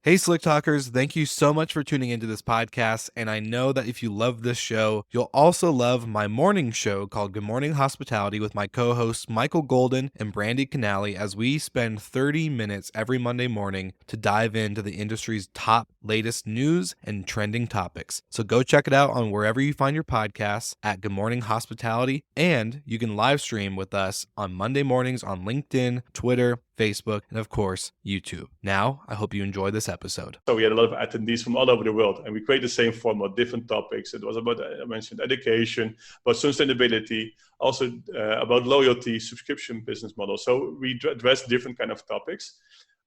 Hey, Slick Talkers, thank you so much for tuning into this podcast. And I know that if you love this show, you'll also love my morning show called Good Morning Hospitality with my co hosts Michael Golden and Brandy Canali, as we spend 30 minutes every Monday morning to dive into the industry's top latest news and trending topics. So go check it out on wherever you find your podcasts at Good Morning Hospitality. And you can live stream with us on Monday mornings on LinkedIn, Twitter, Facebook, and of course, YouTube. Now, I hope you enjoy this episode. So we had a lot of attendees from all over the world, and we created the same format, different topics. It was about, I mentioned, education, about sustainability, also about loyalty, subscription business models. So we addressed different kind of topics,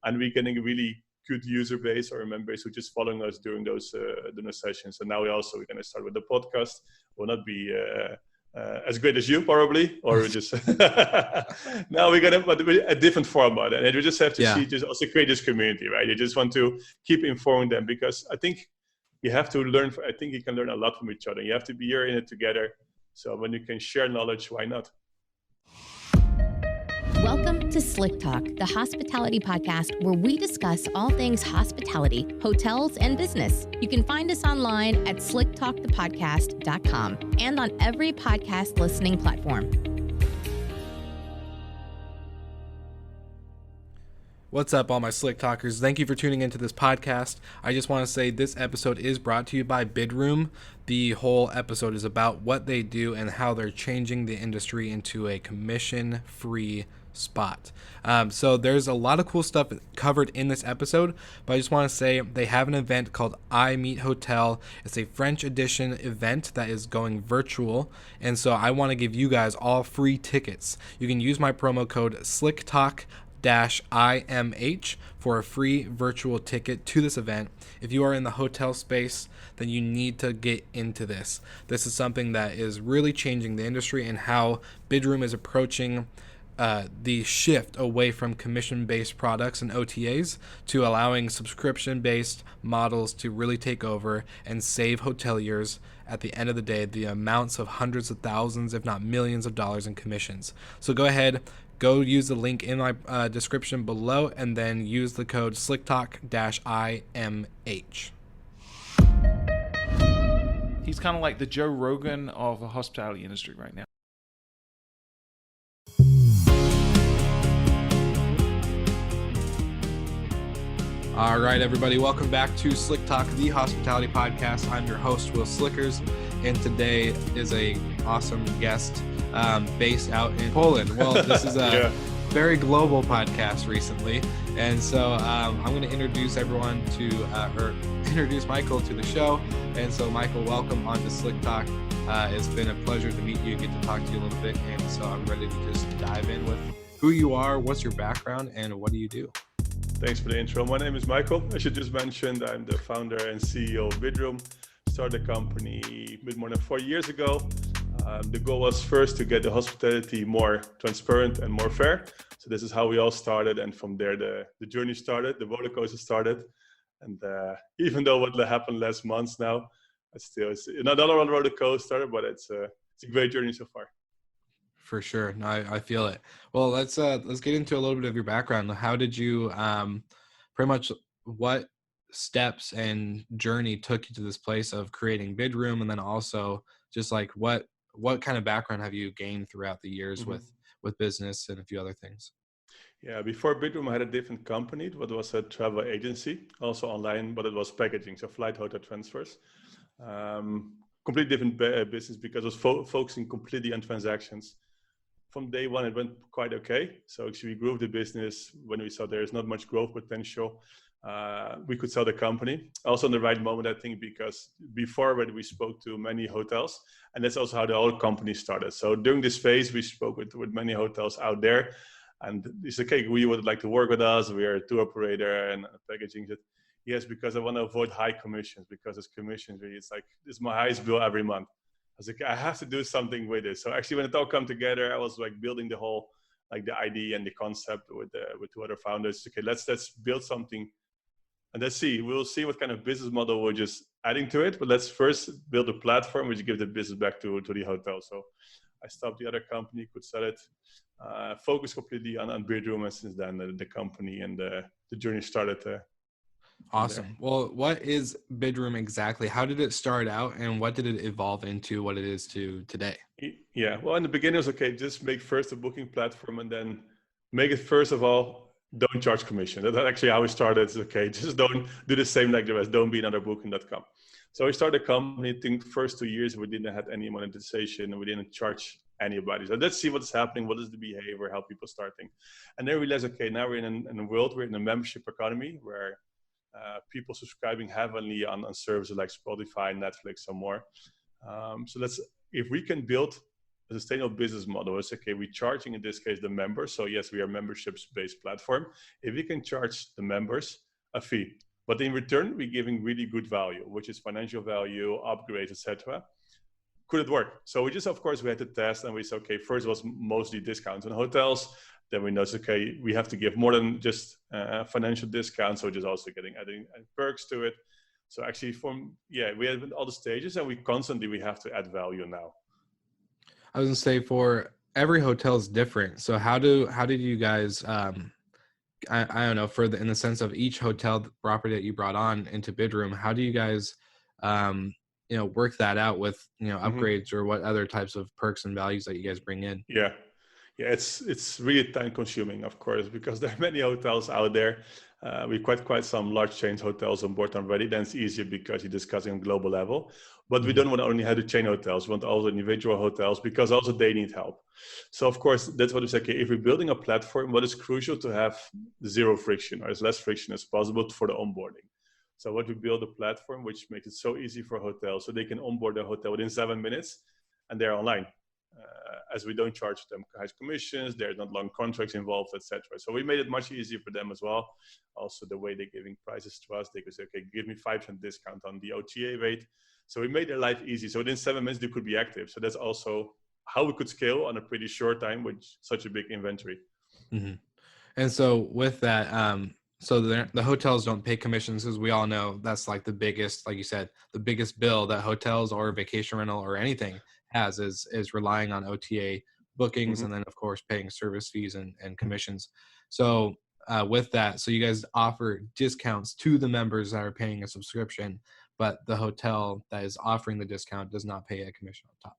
and we're getting a really good user base or member base who just following us during those sessions. And now we're going to start with the podcast. Will not be as great as you probably, or just now we're gonna but a different format, and you just have to see, just also create this community, right? You just want to keep informing them, because I think you have to learn. I think you can learn a lot from each other. You have to be here in it together. So when you can share knowledge, why not? Welcome to Slicktalk, the hospitality podcast where we discuss all things hospitality, hotels, and business. You can find us online at slicktalkthepodcast.com and on every podcast listening platform. What's up, all my Slick Talkers? Thank you for tuning into this podcast. I just want to say this episode is brought to you by Bidroom. The whole episode is about what they do and how they're changing the industry into a commission-free spot. So there's a lot of cool stuff covered in this episode, but I just want to say they have an event called I Meet Hotel. It's a French edition event that is going virtual, and so I want to give you guys all free tickets. You can use my promo code SlickTalk-IMH for a free virtual ticket to this event. If you are in the hotel space, then you need to get into this. This is something that is really changing the industry and how Bidroom is approaching the shift away from commission-based products and OTAs to allowing subscription-based models to really take over and save hoteliers at the end of the day the amounts of hundreds of thousands, if not millions of dollars in commissions. So go ahead, go use the link in my description below, and then use the code SlickTalk-IMH. He's kind of like the Joe Rogan of the hospitality industry right now. All right, everybody, welcome back to Slick Talk, the hospitality podcast. I'm your host, Will Slickers, and today is a awesome guest based out in Poland. Well, this is a very global podcast recently, and so I'm going to introduce everyone to, or introduce Michael to the show. And so, Michael, welcome on to Slick Talk. It's been a pleasure to meet you, get to talk to you a little bit, and so I'm ready to just dive in with who you are, what's your background, and what do you do? Thanks for the intro. My name is Michael. As you just mentioned, I'm the founder and CEO of Bidroom. Started the company a bit more than 4 years ago. The goal was first to get the hospitality more transparent and more fair. So this is how we all started. And from there, the journey started, the roller coaster started. And even though what happened last month now, it's not a roller coaster, but it's a great journey so far. For sure. No, I feel it. Well, let's get into a little bit of your background. How did you, pretty much what steps and journey took you to this place of creating Bidroom, and then also just like what kind of background have you gained throughout the years with business and a few other things? Yeah, before Bidroom, I had a different company. It was a travel agency, also online, but it was packaging, so flight hotel transfers. Completely different business because it was focusing completely on transactions. From day one, it went quite okay. So actually we grew the business when we saw there's not much growth potential. We could sell the company. Also in the right moment, I think, because before when we spoke to many hotels, and that's also how the whole company started. So during this phase, we spoke with many hotels out there, and they said, okay, we would like to work with us. We are a tour operator and packaging. Yes, because I want to avoid high commissions, because it's commissions, really, it's like, this is my highest bill every month. I was like, I have to do something with it. So actually, when it all come together, I was like building the whole, like the idea and the concept with two other founders. Okay, let's build something, and let's see. We'll see what kind of business model we're just adding to it. But let's first build a platform which give the business back to the hotel. So I stopped the other company, could sell it, focus completely on Bidroom, and since then the company and the journey started. from there. Awesome. Well, what is Bidroom exactly? How did it start out, and what did it evolve into what it is to today? Yeah, well, in the beginning, it was okay, just make first a booking platform and then make it, first of all, don't charge commission. That's actually how we started. It's okay, just don't do the same like the rest. Don't be another booking.com. So we started a company. I think the first 2 years, we didn't have any monetization and we didn't charge anybody. So let's see what's happening. What is the behavior? How people starting? And then we realized, okay, now we're in a world, we're in a membership economy where people subscribing heavily on services like Spotify, Netflix, and more. So if we can build a sustainable business model, it's okay, we're charging in this case the members. So yes, we are a memberships-based platform. If we can charge the members a fee, but in return, we're giving really good value, which is financial value, upgrades, etc. Could it work? So we just, of course, we had to test and we said, okay, first it was mostly discounts on hotels. Then we noticed, okay, we have to give more than just financial discounts. So just also adding perks to it. So actually we have all the stages and we have to add value now. I was gonna say for every hotel is different. So how did you guys I don't know, in the sense of each hotel property that you brought on into Bidroom, how do you guys work that out with upgrades or what other types of perks and values that you guys bring in? Yeah, it's really time consuming, of course, because there are many hotels out there. We quite some large chains hotels on board already. Then it's easier because you're discussing on global level. But we don't want to only have the chain hotels. We want also individual hotels because also they need help. So of course, that's what we say. Okay, if we're building a platform, what is crucial to have zero friction or as less friction as possible for the onboarding. So what we build a platform which makes it so easy for hotels so they can onboard their hotel within 7 minutes and they're online. As we don't charge them high commissions, there's not long contracts involved, etc. So we made it much easier for them as well. Also, the way they're giving prices to us, they could say, okay, give me 5% discount on the OTA rate. So we made their life easy. So within 7 minutes, they could be active. So that's also how we could scale on a pretty short time with such a big inventory. Mm-hmm. And so with that, so the hotels don't pay commissions, because we all know that's like the biggest, like you said, the biggest bill that hotels or vacation rental or anything has is relying on OTA bookings, and then of course paying service fees and commissions. So with that, so you guys offer discounts to the members that are paying a subscription, but the hotel that is offering the discount does not pay a commission on top.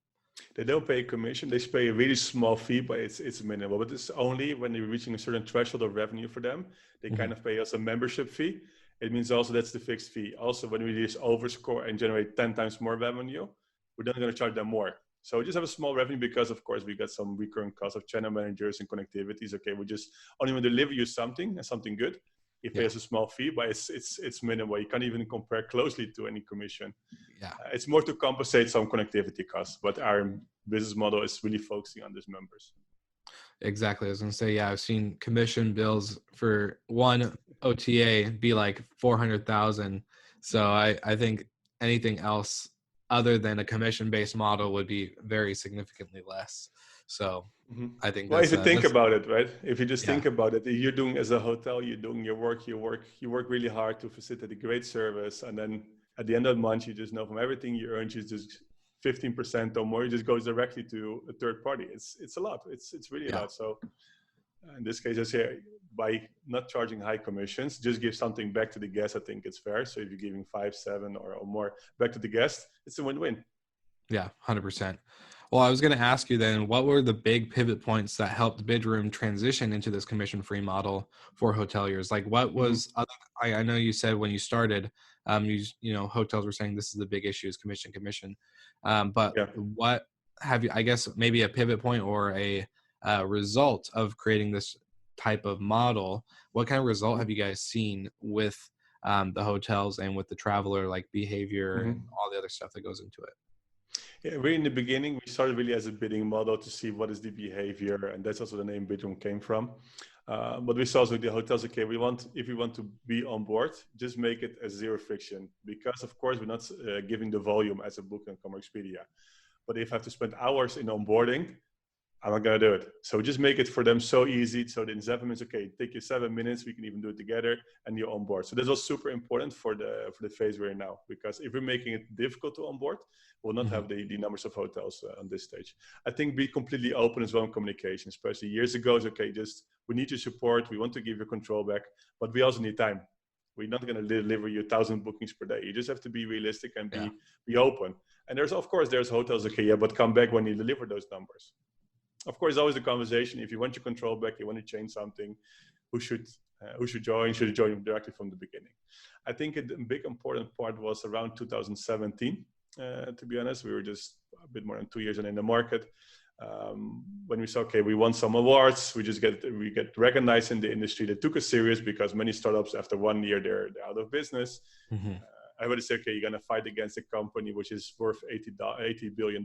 They don't pay a commission. They pay a really small fee, but it's minimal. But it's only when they're reaching a certain threshold of revenue for them, they kind of pay us a membership fee. It means also that's the fixed fee. Also, when we just overscore and generate 10 times more revenue, we're not going to charge them more. So we just have a small revenue because, of course, we got some recurring costs of channel managers and connectivities. Okay, we just only want to deliver you something and something good. You pay us a small fee, but it's minimal. You can't even compare closely to any commission. Yeah, it's more to compensate some connectivity costs, but our business model is really focusing on these members. Exactly. I was gonna say, yeah, I've seen commission bills for one OTA be like 400,000. So I think anything else other than a commission-based model would be very significantly less. So I think well, that's, if you think about it, right? If you just yeah. think about it, you're doing as a hotel, you're doing your work, you work really hard to facilitate a great service, and then at the end of the month, you just know from everything you earn, you just 15% or more, it just goes directly to a third party. It's a lot. It's really a lot. So in this case, I say by not charging high commissions, just give something back to the guest. I think it's fair. So if you're giving 5, 7 or more back to the guest, it's a win-win. Yeah, 100%. Well, I was going to ask you then, what were the big pivot points that helped Bidroom transition into this commission-free model for hoteliers? Like, what was? I know you said when you started, hotels were saying this is the big issue is commission. But what have you? I guess maybe a pivot point or a result of creating this type of model. What kind of result have you guys seen with the hotels and with the traveler like behavior and all the other stuff that goes into it? Yeah, really in the beginning, we started really as a bidding model to see what is the behavior, and that's also the name Bidroom came from. But we saw also the hotels, okay, if we want to be on board, just make it as zero friction, because of course we're not giving the volume as a Booking.com or Expedia. But if I have to spend hours in onboarding, I'm not going to do it. So just make it for them so easy. So in 7 minutes, okay, take you 7 minutes. We can even do it together and you're on board. So this was super important for the phase we're in now, because if we're making it difficult to onboard, we'll not have the numbers of hotels on this stage. I think be completely open as well in communication, especially years ago. It's okay, just we need your support. We want to give you control back, but we also need time. We're not going to deliver you 1,000 bookings per day. You just have to be realistic and Yeah. be open. And there's hotels, okay, yeah, but come back when you deliver those numbers. Of course, always the conversation. If you want your control back, you want to change something, who should join? Should you join directly from the beginning? I think a big important part was around 2017. To be honest, we were just a bit more than 2 years in the market. When we saw, okay, we won some awards, we get recognized in the industry. They took us serious because many startups after 1 year they're out of business. Mm-hmm. Everybody say, okay, you're gonna fight against a company which is worth $80 billion,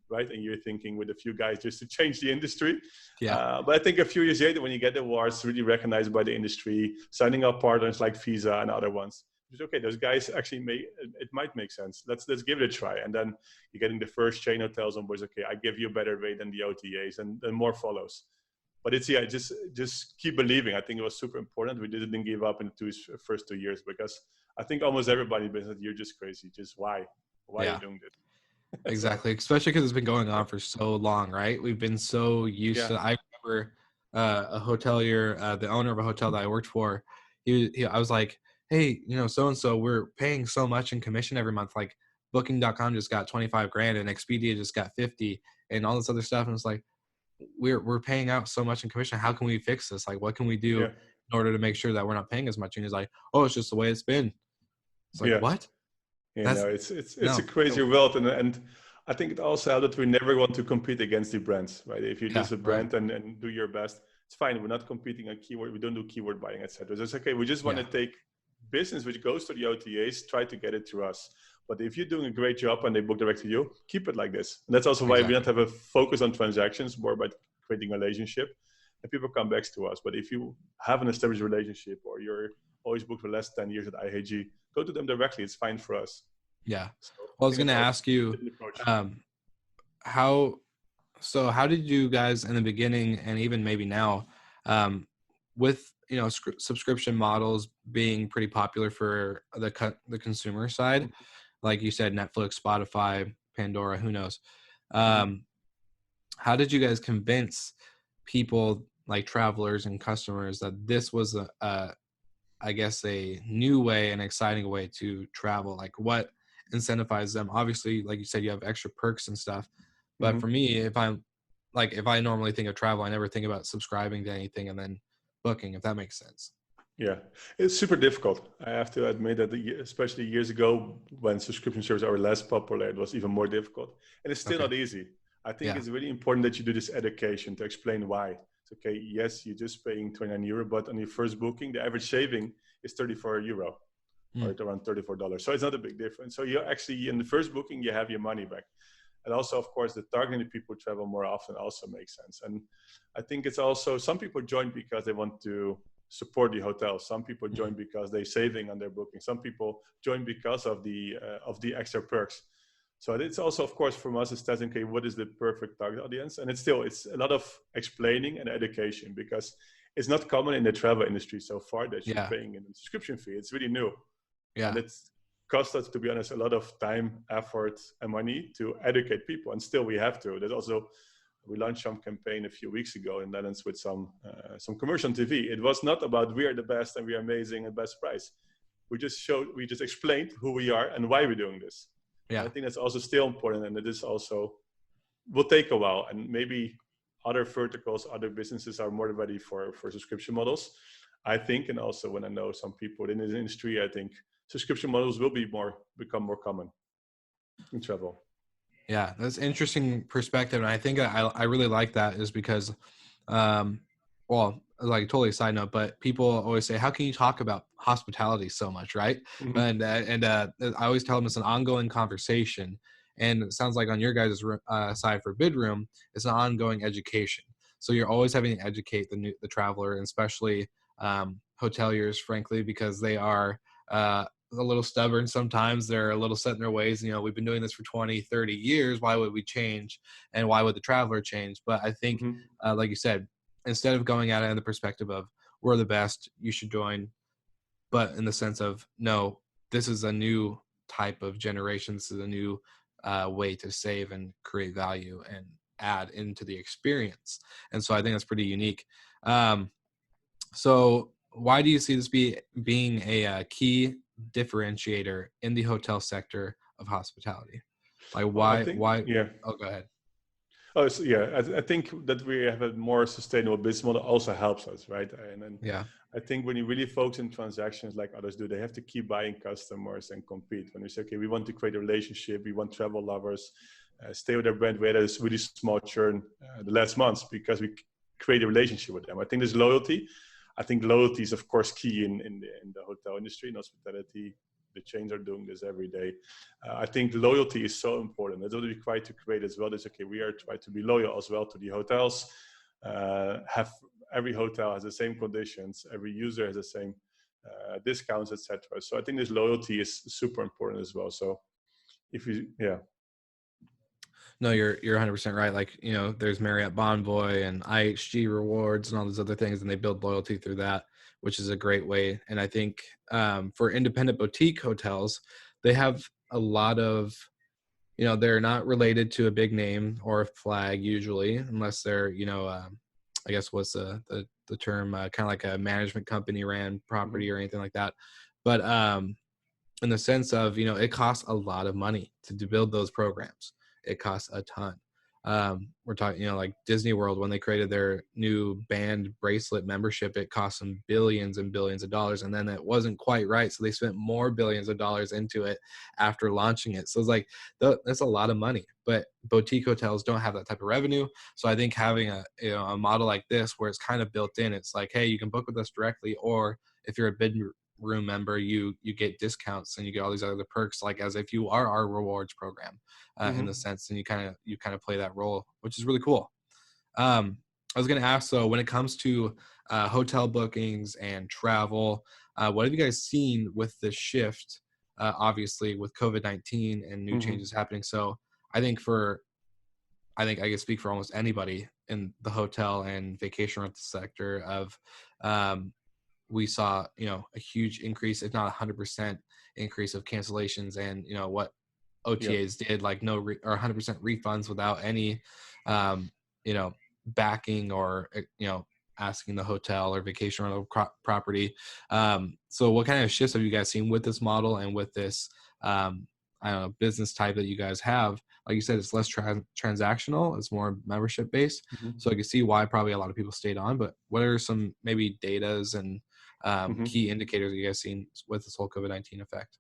right? And you're thinking with a few guys just to change the industry. Yeah. But I think a few years later, when you get the awards really recognized by the industry, signing up partners like Visa and other ones, it's okay, those guys actually it might make sense. Let's give it a try. And then you're getting the first chain hotels on board. Okay, I give you a better rate than the OTAs, and more follows. But it's, yeah, just keep believing. I think it was super important. We didn't give up in the first 2 years, because I think almost everybody said, you're just crazy. Just why are you doing this? Exactly. Especially because it's been going on for so long, right? We've been so used to. I remember a hotelier, the owner of a hotel that I worked for. I was like, hey, so and so, we're paying so much in commission every month. Like Booking.com just got 25 grand and Expedia just got 50 and all this other stuff. And it's like, we're paying out so much in commission. How can we fix this? Like, what can we do in order to make sure that we're not paying as much? And he's like, oh, it's just the way it's been. It's like, what? It's a crazy world, and I think it also helps that we never want to compete against the brands, right? If you're just a brand and do your best, it's fine. We're not competing on keyword. We don't do keyword buying, etc. It's okay. We just want to take business which goes to the OTAs, try to get it to us. But if you're doing a great job and they book direct to you, keep it like this. And that's also why we don't have a focus on transactions, more about creating a relationship. And people come back to us. But if you have an established relationship, or you're always booked for less than 10 years at IHG, go to them directly. It's fine for us. Yeah. Well, I was going to ask you, how did you guys in the beginning, and even maybe now, with subscription models being pretty popular for the consumer side, like you said, Netflix, Spotify, Pandora, who knows? How did you guys convince people like travelers and customers that this was I guess a new way, an exciting way to travel? Like, what incentivizes them? Obviously, like you said, you have extra perks and stuff. But for me, if I normally think of travel, I never think about subscribing to anything and then booking, if that makes sense. Yeah, it's super difficult. I have to admit that especially years ago, when subscription services are less popular, it was even more difficult. And it's still not easy. I think it's really important that you do this education to explain why. It's okay, yes, you're just paying €29, but on your first booking, the average saving is €34, or around $34. So it's not a big difference. So you're actually, in the first booking, you have your money back. And also, of course, the targeting people travel more often also makes sense. And I think it's also, some people join because they want to support the hotel. Some people join because they're saving on their booking. Some people join because of the extra perks. So it's also, of course, from us, it's testing, okay, what is the perfect target audience? And it's a lot of explaining and education, because it's not common in the travel industry so far that you're paying a subscription fee. It's really new. Yeah. And it's cost us, to be honest, a lot of time, effort, and money to educate people. And still we have to. There's also, we launched some campaign a few weeks ago in the Netherlands with some commercial on TV. It was not about we are the best and we are amazing and best price. We just explained who we are and why we're doing this. Yeah. I think that's also still important, and it is also will take a while, and maybe other verticals, other businesses are more ready for subscription models, I think. And also when I know some people in this industry, I think subscription models will become more common in travel. Yeah, that's interesting perspective. And I think I really like that, is because, well, like totally a side note, but people always say, how can you talk about hospitality so much, right? And I always tell them it's an ongoing conversation. And it sounds like on your guys' side for Bidroom, it's an ongoing education. So you're always having to educate the traveler, and especially hoteliers, frankly, because they are a little stubborn sometimes. They're a little set in their ways. We've been doing this for 20, 30 years. Why would we change? And why would the traveler change? But I think, like you said, instead of going at it in the perspective of we're the best, you should join, but in the sense of, no, this is a new type of generation. This is a new way to save and create value and add into the experience. And so I think that's pretty unique. So why do you see this being a key differentiator in the hotel sector of hospitality? Like Well, I why think, why? yeah. Oh, go ahead. Oh, so yeah, I think that we have a more sustainable business model also helps us, right? And then Yeah. I think when you really focus on transactions like others do, they have to keep buying customers and compete. When we say, okay, we want to create a relationship, we want travel lovers, stay with their brand, where there's really small churn the last months because we create a relationship with them. I think there's loyalty. I think loyalty is of course key in the hotel industry, in hospitality. The chains are doing this every day. I think loyalty is so important. That's what we try to create as well. Is okay, we are trying to be loyal as well to the hotels. Have every hotel has the same conditions, every user has the same discounts, etc. So I think this loyalty is super important as well. So if you, yeah. No, you're 100% right. Like, you know, there's Marriott Bonvoy and IHG Rewards and all those other things, and they build loyalty through that, which is a great way. And I think for independent boutique hotels, they have a lot of, you know, they're not related to a big name or a flag usually, unless they're, you know, I guess what's the term, kind of like a management company ran property or anything like that. But in the sense of, you know, it costs a lot of money to build those programs. It costs a ton. We're talking, you know, like Disney World, when they created their new band bracelet membership, it cost them billions and billions of dollars. And then it wasn't quite right. So they spent more billions of dollars into it after launching it. So it's like, that's a lot of money, but boutique hotels don't have that type of revenue. So I think having a, you know, a model like this, where it's kind of built in, it's like, hey, you can book with us directly, or if you're a Bidroom member, you get discounts and you get all these other perks, like as if you are our rewards program, in the sense, and you kind of play that role, which is really cool. I was going to ask, so when it comes to hotel bookings and travel, what have you guys seen with the shift, obviously with COVID-19 and new changes happening? So I think I can speak for almost anybody in the hotel and vacation rental sector of, we saw, you know, a huge increase, if not 100% increase of cancellations, and, you know, what OTAs did, like or 100% refunds without any, you know, backing or, you know, asking the hotel or vacation rental property. So what kind of shifts have you guys seen with this model and with this, I don't know, business type that you guys have? Like you said, it's less transactional, it's more membership based. So I can see why probably a lot of people stayed on, but what are some maybe datas and key indicators that you guys seen with this whole COVID-19 effect?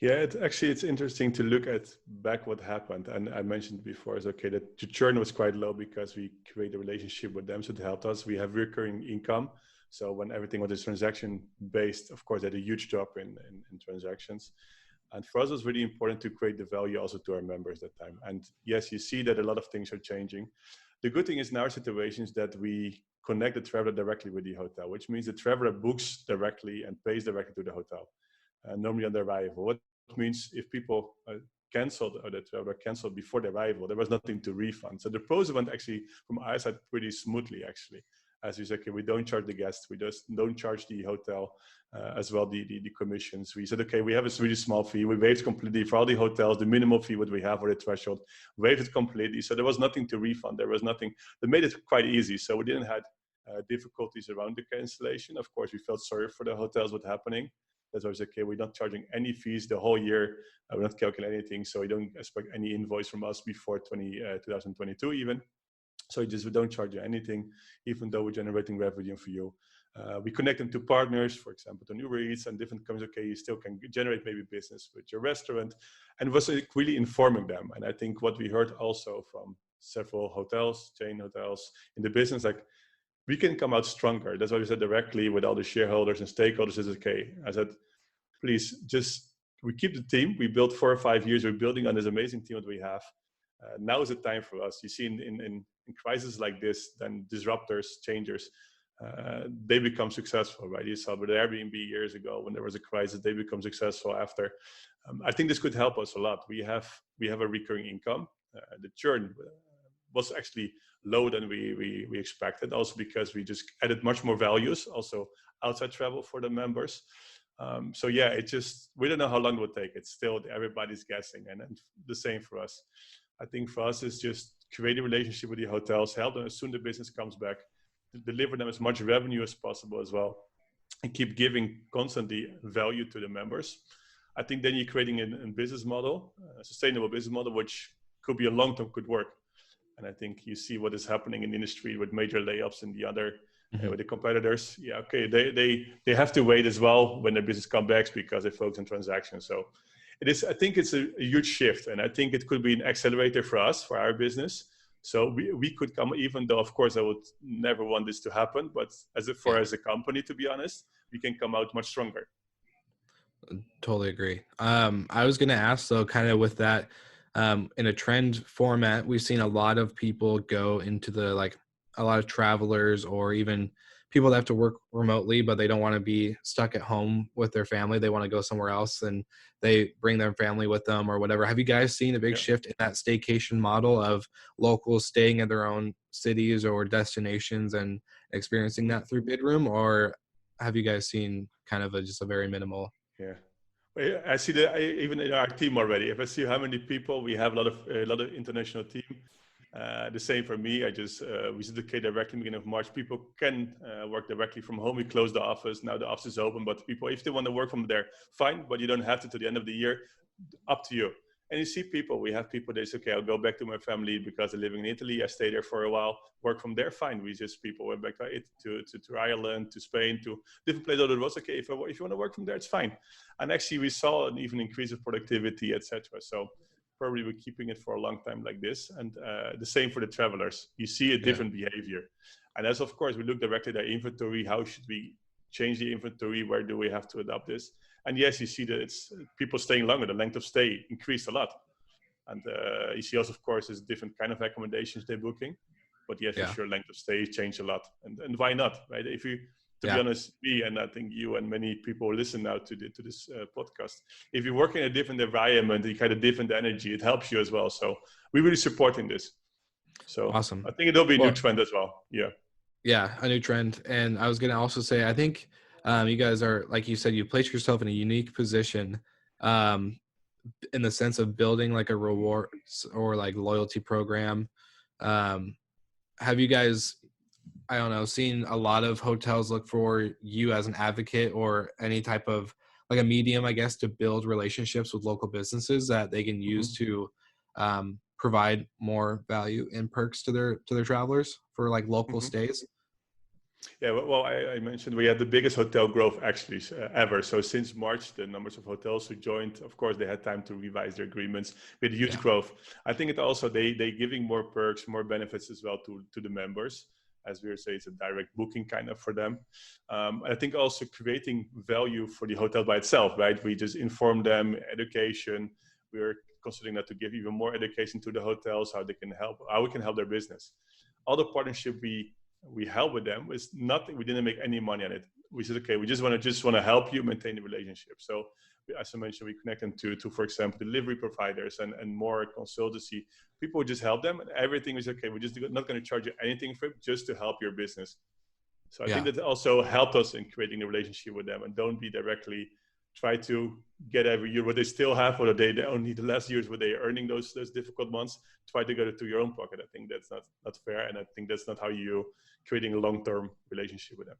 Yeah, it's interesting to look at back what happened. And I mentioned before is okay that the churn was quite low because we created a relationship with them, so it helped us. We have recurring income. So when everything was transaction based, of course, they had a huge drop in transactions. And for us, it was really important to create the value also to our members that time. And yes, you see that a lot of things are changing. The good thing is in our situations that we connect the traveler directly with the hotel, which means the traveler books directly and pays directly to the hotel. Normally on their arrival. What means if people canceled or the traveler canceled before their arrival, there was nothing to refund. So the process went actually from our side pretty smoothly actually. As we said, okay, we don't charge the guests, we just don't charge the hotel as well the commissions. We said, okay, we have a really small fee. We waived completely for all the hotels, the minimal fee what we have or the threshold, waived it completely. So there was nothing to refund. There was nothing that made it quite easy. So we didn't have difficulties around the cancellation. Of course, we felt sorry for the hotels what's happening. That's why I was okay, we're not charging any fees the whole year. We're not calculating anything. So we don't expect any invoice from us before 2022 even. So we don't charge you anything, even though we're generating revenue for you. We connect them to partners, for example, to Uber Eats and different companies. Okay, you still can generate maybe business with your restaurant, and it was really informing them. And I think what we heard also from several hotels, chain hotels in the business, like we can come out stronger. That's why we said directly with all the shareholders and stakeholders is okay. I said, please we keep the team. We built 4 or 5 years. We're building on this amazing team that we have. Now is the time for us. You see in crises like this, then disruptors, changers, they become successful, right? You saw with Airbnb years ago when there was a crisis, they become successful after. I think this could help us a lot. We have a recurring income. The churn was actually lower than we expected, also because we just added much more values, also outside travel for the members. So yeah, we don't know how long it will take. It's still, everybody's guessing, and the same for us. I think for us is just create a relationship with the hotels, help them as soon as the business comes back, deliver them as much revenue as possible as well. and keep giving constantly value to the members, I think then you're creating a business model, a sustainable business model, which could be a long-term, could work. And I think you see what is happening in the industry with major layoffs and the other, with the competitors. Yeah, okay, they have to wait as well when their business comes back because they focus on transactions. So it is, I think it's a huge shift, and I think it could be an accelerator for us, for our business. So we could come, even though of course I would never want this to happen, but as a company, to be honest, we can come out much stronger. Totally agree. I was going to ask though, kind of with that, in a trend format, we've seen a lot of people go into a lot of travelers or even people that have to work remotely, but they don't want to be stuck at home with their family. They want to go somewhere else and they bring their family with them or whatever. Have you guys seen a big shift in that staycation model of locals staying in their own cities or destinations and experiencing that through Bidroom, or have you guys seen kind of just a very minimal? Yeah, I see that even in our team already. If I see how many people we have, a lot of international team. The same for me. I just visited K directly beginning of March. People can work directly from home. We closed the office. Now the office is open, but people, if they want to work from there, fine. But you don't have to the end of the year. Up to you. And you see people. We have people that say, okay, I'll go back to my family because they're living in Italy. I stay there for a while. Work from there, fine. People went back to Ireland, to Spain, to different places. It was okay. If you want to work from there, it's fine. And actually, we saw an even increase of productivity, etc. So probably we're keeping it for a long time like this. And the same for the travelers. You see a different behavior. And as of course, we look directly at our inventory. How should we change the inventory? Where do we have to adopt this? And yes, you see that it's people staying longer. The length of stay increased a lot. And you see also, of course, there's different kind of accommodations they're booking. But yes, for sure, length of stay changed a lot. And why not, right? If you, to be honest, me and I think you and many people listen now to this podcast, if you work in a different environment, you kind of different energy, it helps you as well. So we're really supporting this. So awesome. I think it'll be a new trend as well. Yeah. Yeah, a new trend. And I was going to also say, I think you guys are, like you said, you place yourself in a unique position in the sense of building like a rewards or like loyalty program. Have you guys, I don't know, seen a lot of hotels look for you as an advocate or any type of like a medium, I guess, to build relationships with local businesses that they can use to provide more value and perks to their travelers for like local stays? Yeah, well, I mentioned we had the biggest hotel growth actually ever. So since March, the numbers of hotels who joined, of course, they had time to revise their agreements with huge growth. I think it also, they giving more perks, more benefits as well to the members. As we say, it's a direct booking kind of for them. I think also creating value for the hotel by itself, right? We just inform them, education. We're considering that to give even more education to the hotels, how we can help their business. All the partnership we help with them is nothing. We didn't make any money on it. We said, okay, we just want to help you maintain the relationship. So as I mentioned, we connect them to for example, delivery providers and more consultancy. People would just help them, and everything is okay. We're just not going to charge you anything for it, just to help your business. So I think that also helped us in creating a relationship with them, and don't be directly try to get every year what they still have, or they only the last years where they're earning those difficult months, try to get it to your own pocket. I think that's not fair, and I think that's not how you creating a long-term relationship with them.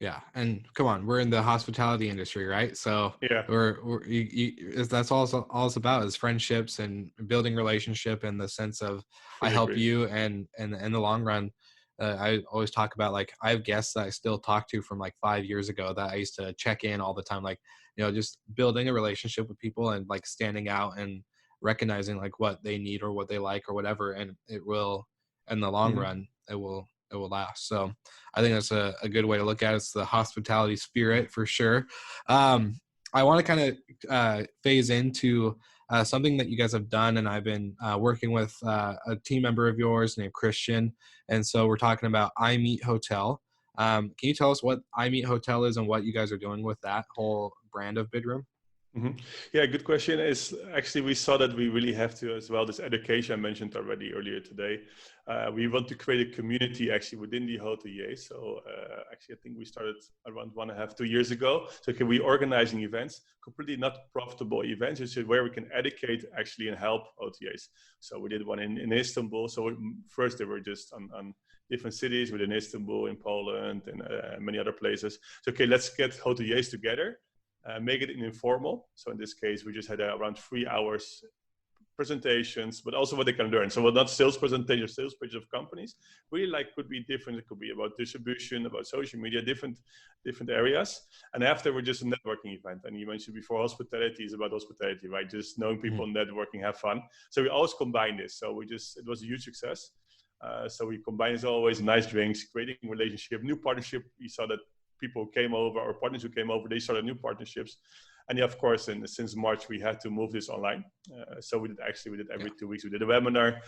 Yeah, and come on, we're in the hospitality industry, right? So that's all it's about is friendships and building relationship in the sense of I help you, and in the long run, I always talk about like I have guests that I still talk to from like 5 years ago that I used to check in all the time, like just building a relationship with people and like standing out and recognizing like what they need or what they like or whatever, and it will in the long run it will last. So I think that's a good way to look at it. It's the hospitality spirit for sure. I want to kind of phase into something that you guys have done, and I've been working with a team member of yours named Christian, and so we're talking about I Meet Hotel. Can you tell us what I Meet Hotel is and what you guys are doing with that whole brand of Bidroom? Yeah, good question. Is actually we saw that we really have to as well. This education I mentioned already earlier today. We want to create a community actually within the hotelier. So actually, I think we started around 1.5, 2 years ago. So can we organizing events, completely not profitable events, just where we can educate actually and help OTAs. So we did one in Istanbul. So first they were just on different cities within Istanbul, in Poland, and many other places. So, okay, let's get hoteliers together, make it informal. So in this case, we just had around 3 hours presentations, but also what they can learn. So well, not sales presentation or sales pitch of companies. Really like could be different. It could be about distribution, about social media, different areas. And after we're just a networking event. And you mentioned before, hospitality is about hospitality, right? Just knowing people, networking, have fun. So we always combine this. So it was a huge success. So we combine as always nice drinks, creating relationship, new partnership. We saw that people came over, or partners who came over, they started new partnerships. And yeah, of course, since March, we had to move this online. So we did every 2 weeks. We did a webinar,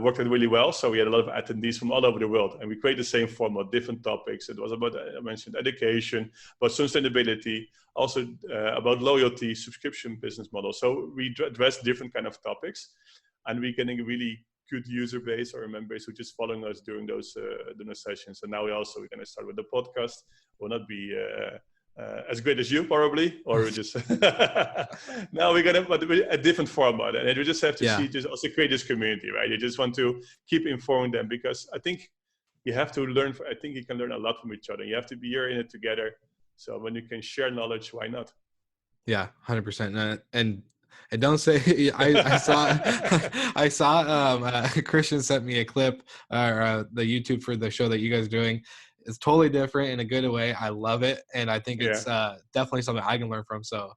worked it really well. So we had a lot of attendees from all over the world. And we created the same format, different topics. It was about, I mentioned education, about sustainability, also about loyalty, subscription business model. So we addressed different kind of topics. And we're getting a really good user base or member base who just following us during those sessions. And now we're going to start with the podcast. Will not be as great as you probably, or we just now we're gonna but a different format, and we just have to see, just also create this community, right? You just want to keep informing them, because I think you have to learn. I think you can learn a lot from each other. You have to be here in it together. So when you can share knowledge, why not? Yeah, 100%. And don't say I saw Christian sent me a clip or the YouTube for the show that you guys are doing. It's totally different in a good way. I love it, and I think it's definitely something I can learn from. So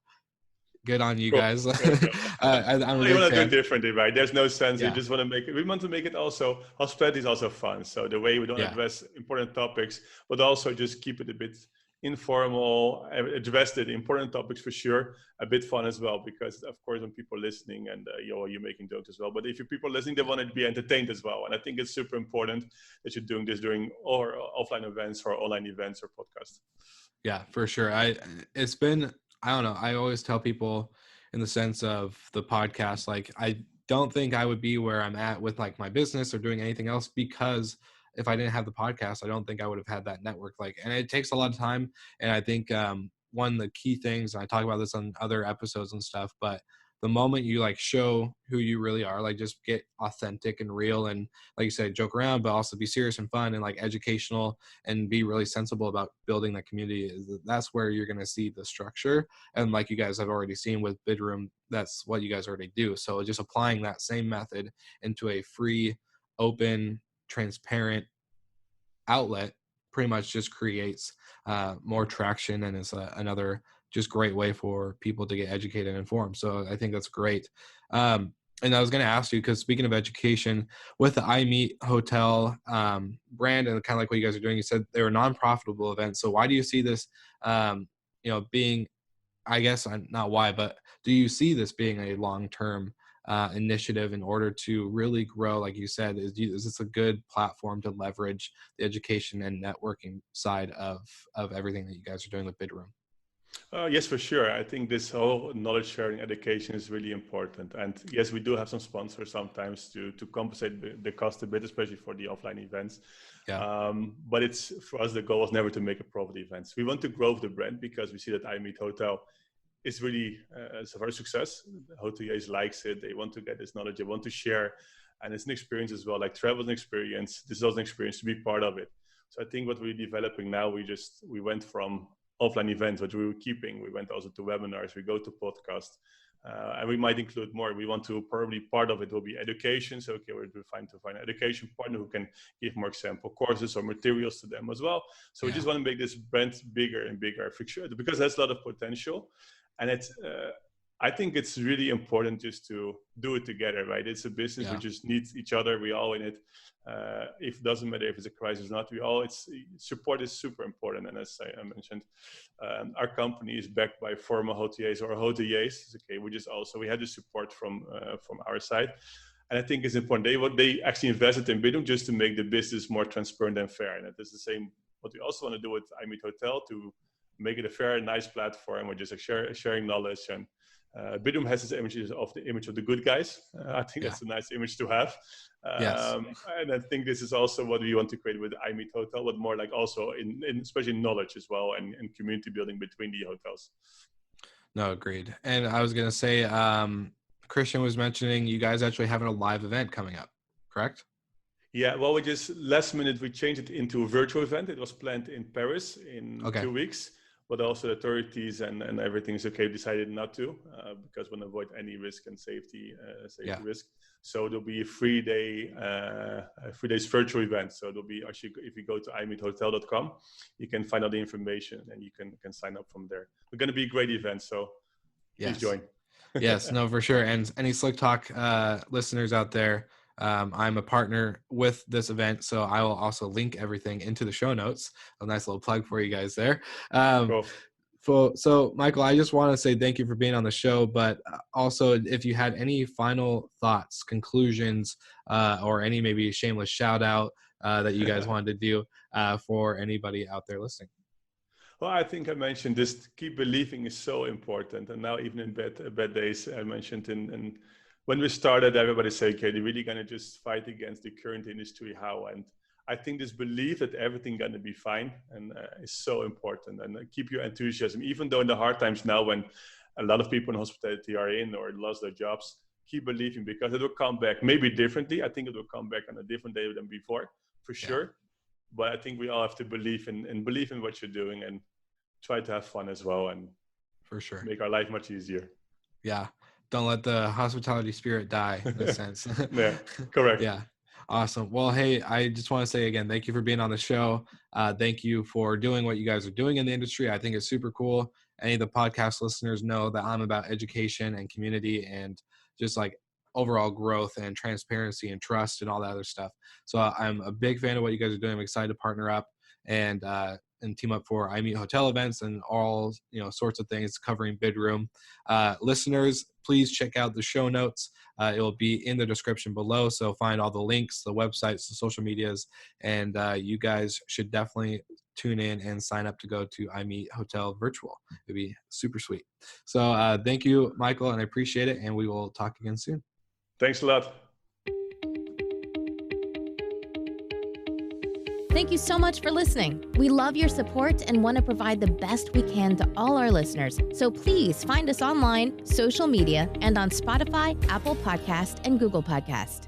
good on you guys. I'm a you big want to do fan. it differently, right? There's no sense. You just want to make it. We want to make it also, hospitality is also fun. So the way we don't address important topics, but also just keep it a bit informal, address the important topics for sure, a bit fun as well, because of course when people listening and you're making jokes as well, but if you people listening, they want to be entertained as well. And I think it's super important that you're doing this during or offline events or online events or podcasts. Yeah, for sure. It's been, I don't know, I always tell people in the sense of the podcast, like I don't think I would be where I'm at with like my business or doing anything else, because if I didn't have the podcast, I don't think I would have had that network. Like, and it takes a lot of time. And I think one of the key things, and I talk about this on other episodes and stuff, but the moment you like show who you really are, like just get authentic and real, and like you said, joke around, but also be serious and fun and like educational, and be really sensible about building that community, that's where you're going to see the structure. And like you guys have already seen with Bidroom, that's what you guys already do. So just applying that same method into a free, open, transparent outlet pretty much just creates more traction, and is another just great way for people to get educated and informed. So I think that's great. And I was going to ask you, because speaking of education, with the iMeet Hotel brand and kind of like what you guys are doing, you said they were non-profitable events. So why do you see this, being, I guess not why, but do you see this being a long-term initiative in order to really grow? Like you said, is this a good platform to leverage the education and networking side of everything that you guys are doing with Bidroom? Yes, for sure. I think this whole knowledge sharing education is really important. And yes, we do have some sponsors sometimes to compensate the cost a bit, especially for the offline events. Yeah. But it's, for us, the goal was never to make a profit events. We want to grow the brand, because we see that iMeet Hotel is really it's a very success. The hoteliers likes it. They want to get this knowledge. They want to share. And it's an experience as well, like travel is an experience. This is also an experience to be part of it. So I think what we're developing now, we went from offline events, which we were keeping. We went also to webinars. We go to podcasts, and we might include more. We want to probably, part of it will be education. So okay, we're trying to find an education partner who can give more example courses or materials to them as well. So we just want to make this brand bigger and bigger, for sure, because there's a lot of potential, and it's. I think it's really important just to do it together, right? It's a business. We just need each other. We all in it. If it doesn't matter if it's a crisis or not, support is super important. And as I mentioned, our company is backed by former hoteliers or hoteliers. Okay, we had the support from our side, and I think it's important. They actually invested in Bidroom just to make the business more transparent and fair. And it's the same what we also want to do with iMeet Hotel, to make it a fair, nice platform. We're just sharing knowledge. And Bidroom has this image of the good guys. I think that's a nice image to have. And I think this is also what we want to create with iMeet Hotel, but more like also in especially knowledge as well, and community building between the hotels. No, agreed. And I was going to say, Christian was mentioning you guys actually having a live event coming up, correct? Yeah, well, we just last minute, we changed it into a virtual event. It was planned in Paris in 2 weeks, but also the authorities and everything is okay. Decided not to because we want to avoid any risk and safety risk. So there'll be a 3 days virtual event. So there'll be actually, if you go to imeethotel.com, you can find all the information and you can sign up from there. We're going to be a great event, so please join. Yes, no, for sure. And any Slick Talk listeners out there, I'm a partner with this event, so I will also link everything into the show notes. A nice little plug for you guys there. Cool. So Michael, I just want to say thank you for being on the show, but also if you had any final thoughts, conclusions, or any maybe shameless shout out that you guys wanted to do for anybody out there listening. Well, I think I mentioned this, keep believing is so important. And now even in bad days, I mentioned in when we started, everybody said, okay, they're really going to just fight against the current industry. How? And I think this belief that everything going to be fine and is so important. And keep your enthusiasm, even though in the hard times now when a lot of people in hospitality are in or lost their jobs, keep believing because it will come back maybe differently. I think it will come back on a different day than before, for sure. But I think we all have to believe in what you're doing and try to have fun as well and for sure make our life much easier. Yeah. Don't let the hospitality spirit die in a sense. Yeah, correct. Yeah. Awesome. Well, hey, I just want to say again, thank you for being on the show. Thank you for doing what you guys are doing in the industry. I think it's super cool. Any of the podcast listeners know that I'm about education and community and just like overall growth and transparency and trust and all that other stuff. So I'm a big fan of what you guys are doing. I'm excited to partner up and team up for I Meet Hotel events and all sorts of things covering Bidroom. Listeners, please check out the show notes. It will be in the description below. So find all the links, the websites, the social medias, and you guys should definitely tune in and sign up to go to I Meet Hotel Virtual. It'd be super sweet. So thank you, Michael, and I appreciate it. And we will talk again soon. Thanks a lot. Thank you so much for listening. We love your support and want to provide the best we can to all our listeners. So please find us online, social media, and on Spotify, Apple Podcast, and Google Podcast.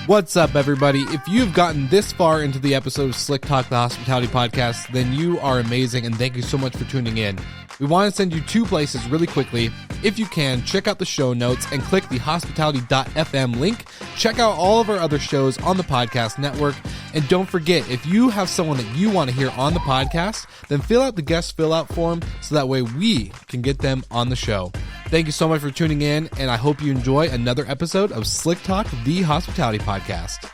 What's up, everybody? If you've gotten this far into the episode of Slick Talk, the Hospitality Podcast, then you are amazing, and thank you so much for tuning in. We want to send you two places really quickly. If you can, check out the show notes and click the hospitality.fm link. Check out all of our other shows on the podcast network. And don't forget, if you have someone that you want to hear on the podcast, then fill out the guest fill out form so that way we can get them on the show. Thank you so much for tuning in, and I hope you enjoy another episode of Slick Talk, the Hospitality Podcast.